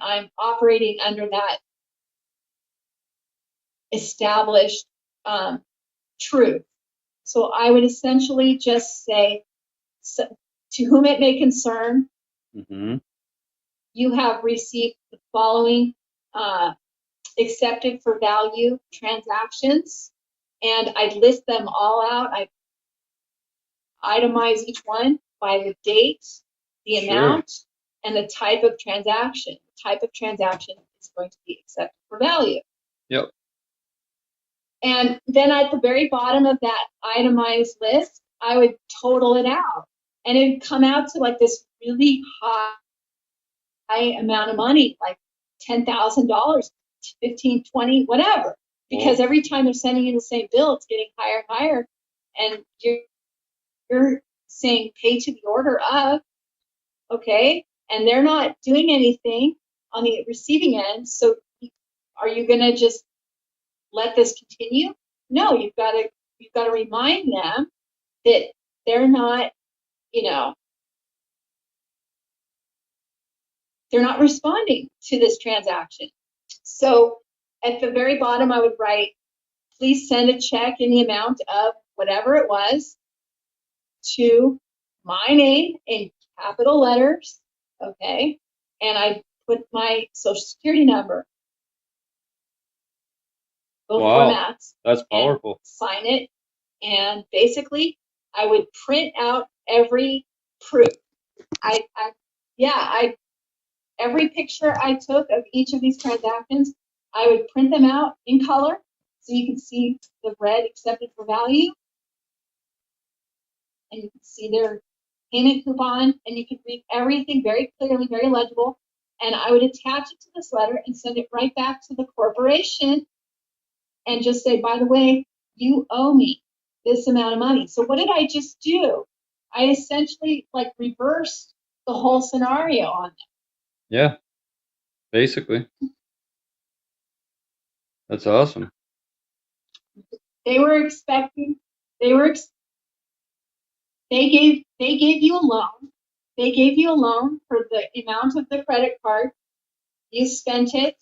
I'm operating under that established truth. So I would essentially just say, to whom it may concern, you have received the following accepted for value transactions, and I'd list them all out. I'd itemize each one by the date, the amount, and the type of transaction. The type of transaction is going to be accepted for value. Yep. And then at the very bottom of that itemized list, I would total it out. And it'd come out to like this really high amount of money, like $10,000, 15, 20, whatever. Because every time they're sending you the same bill, it's getting higher and higher. And you're saying pay to the order of, okay? And they're not doing anything on the receiving end. So are you going to just let this continue? No, you've got to remind them that they're not, they're not responding to this transaction. So at the very bottom, I would write, please send a check in the amount of whatever it was to my name in capital letters, okay? And I put my social security number. Both formats. That's powerful. Sign it. And basically, I would print out every proof. Every picture I took of each of these transactions, I would print them out in color so you can see the red accepted for value. And you can see their payment coupon, and you can read everything very clearly, very legible. And I would attach it to this letter and send it right back to the corporation and just say, by the way, you owe me this amount of money. So what did I just do? I essentially reversed the whole scenario on them. Yeah, basically. That's awesome. They were expecting, they gave you a loan. They gave you a loan for the amount of the credit card. You spent it.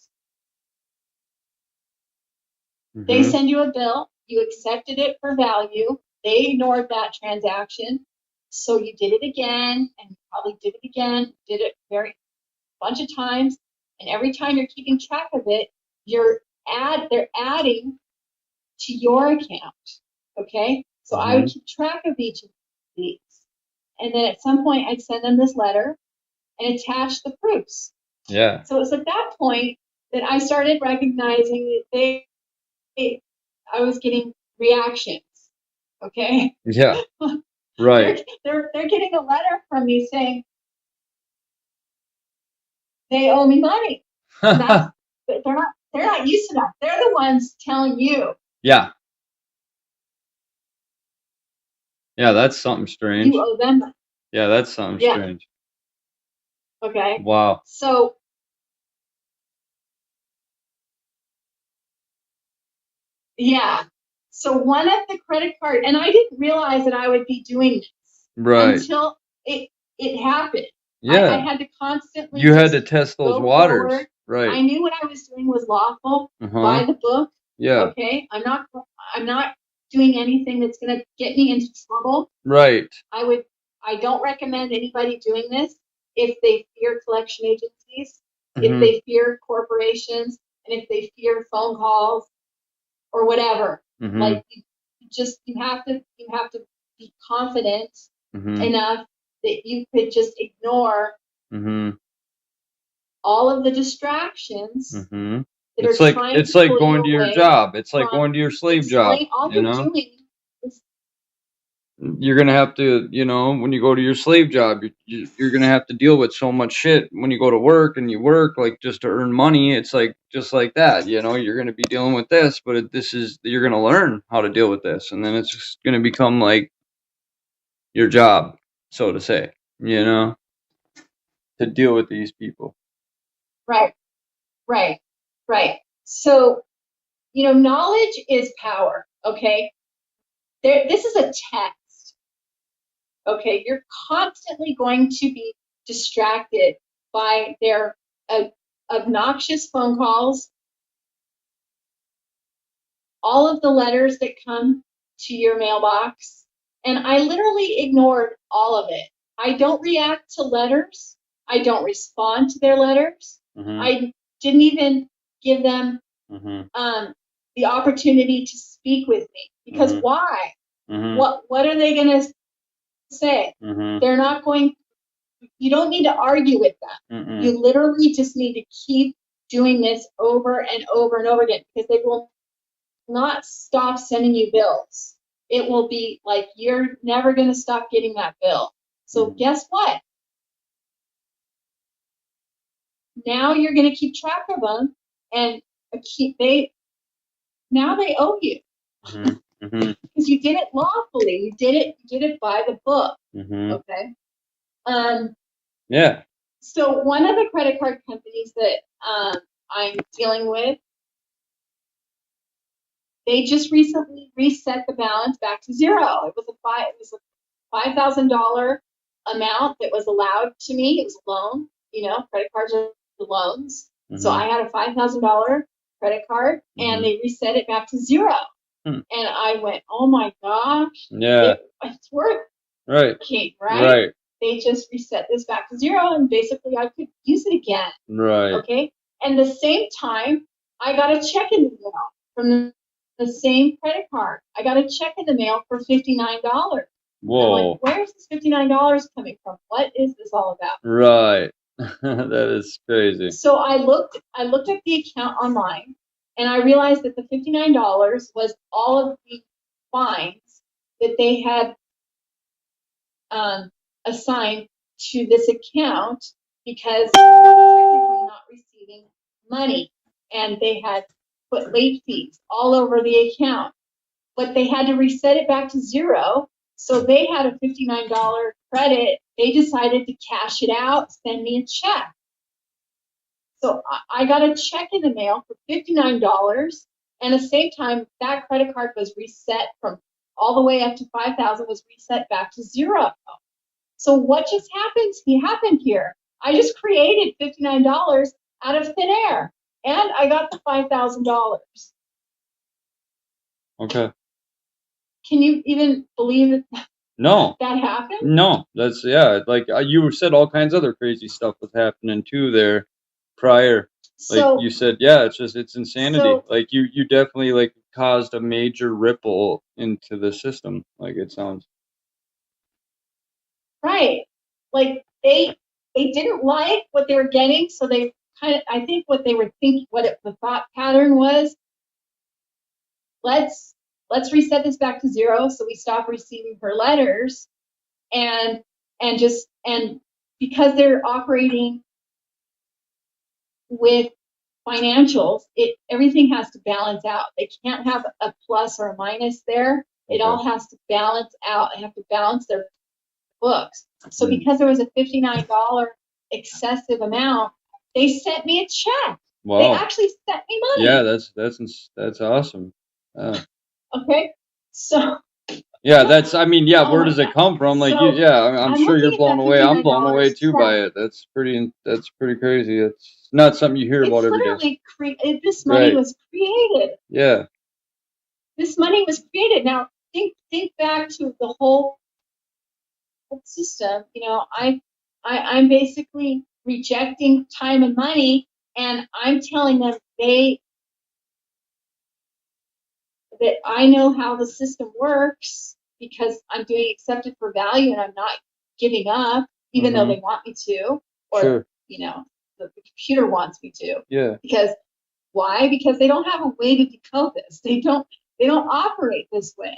They send you a bill. You accepted it for value. They ignored that transaction. So you did it again, and you probably did it again, did it bunch of times. And every time you're keeping track of it, they're adding to your account. Okay? So I would keep track of each of these. And then at some point, I'd send them this letter and attach the proofs. Yeah. So it's at that point that I started recognizing that I was getting reactions. Okay? Yeah. Right. They're getting a letter from me saying they owe me money. They're not used to that. They're the ones telling you. Yeah. Yeah, that's something strange. You owe them money. Yeah, that's something strange. Okay. Wow. So yeah. So one of the credit card, and I didn't realize that I would be doing this until it happened. Yeah. I had to constantly. You had to test those waters. Forward. Right. I knew what I was doing was lawful by the book. Yeah. Okay. I'm not doing anything that's going to get me into trouble. Right. I don't recommend anybody doing this if they fear collection agencies, if they fear corporations, and if they fear phone calls or whatever. Like you have to be confident enough that you could just ignore all of the distractions. It's like going to your job. It's like going to your slave job. You're going to have to, when you go to your slave job, you're going to have to deal with so much shit when you go to work and you work just to earn money. It's just like that, you're going to be dealing with this, but you're going to learn how to deal with this. And then it's just going to become like your job, so to say, to deal with these people. Right. So, knowledge is power. Okay. This is a test. Okay, you're constantly going to be distracted by their obnoxious phone calls, all of the letters that come to your mailbox, and I literally ignored all of it. I don't react to letters. I don't respond to their letters. I didn't even give them the opportunity to speak with me, because why? What are they going to say? They're not going. You don't need to argue with them. You literally just need to keep doing this over and over and over again, because they will not stop sending you bills. It will be like you're never going to stop getting that bill. So guess what? Now you're going to keep track of them, and now they owe you, because you did it lawfully. You did it by the book. Okay. Yeah. So one of the credit card companies that I'm dealing with, they just recently reset the balance back to zero. It was a $5,000 amount that was allowed to me. It was a loan. You know, credit cards are loans. So I had a $5,000 credit card, and they reset it back to zero. And I went, oh my gosh, yeah, it's working, right? They just reset this back to zero, and basically I could use it again. Right. Okay. And the same time, I got a check in the mail from the same credit card. I got a check in the mail for $59. Whoa. I'm like, where's this $59 coming from? What is this all about? Right. That is crazy. So I looked at the account online, and I realized that the $59 was all of the fines that they had assigned to this account, because they were technically not receiving money, and they had put late fees all over the account. But they had to reset it back to zero, so they had a $59 credit. They decided to cash it out, send me a check. So I got a check in the mail for $59, and at the same time, that credit card was reset from all the way up to $5,000, was reset back to zero. So what just happened here? I just created $59 out of thin air, and I got the $5,000. Okay. Can you even believe that? No. That happened? No, that's, yeah, like you said, all kinds of other crazy stuff was happening too there prior. Like So, you said, yeah, it's insanity. So, like you definitely like caused a major ripple into the system. Like it sounds. Right. Like they didn't like what they were getting, so they I think what they were thinking, the thought pattern was, let's reset this back to zero, so we stop receiving her letters, and because they're operating with financials, everything has to balance out. They can't have a plus or a minus there. It all has to balance out. They have to balance their books. So because there was a $59 excessive amount, they sent me a check. Wow. They actually sent me money. Yeah, that's awesome. Okay, so. Yeah, where does it come from? Like, so, I'm sure you're blown away. I'm blown away too by it. That's pretty crazy. It's not something you hear about every day. This money was created. Yeah. This money was created. Now, think back to the whole system. You know, I'm basically rejecting time and money, and I'm telling them that I know how the system works, because I'm doing accepted for value, and I'm not giving up, even though they want me to, or the computer wants me to. Yeah. Because why? Because they don't have a way to decode this. They don't operate this way.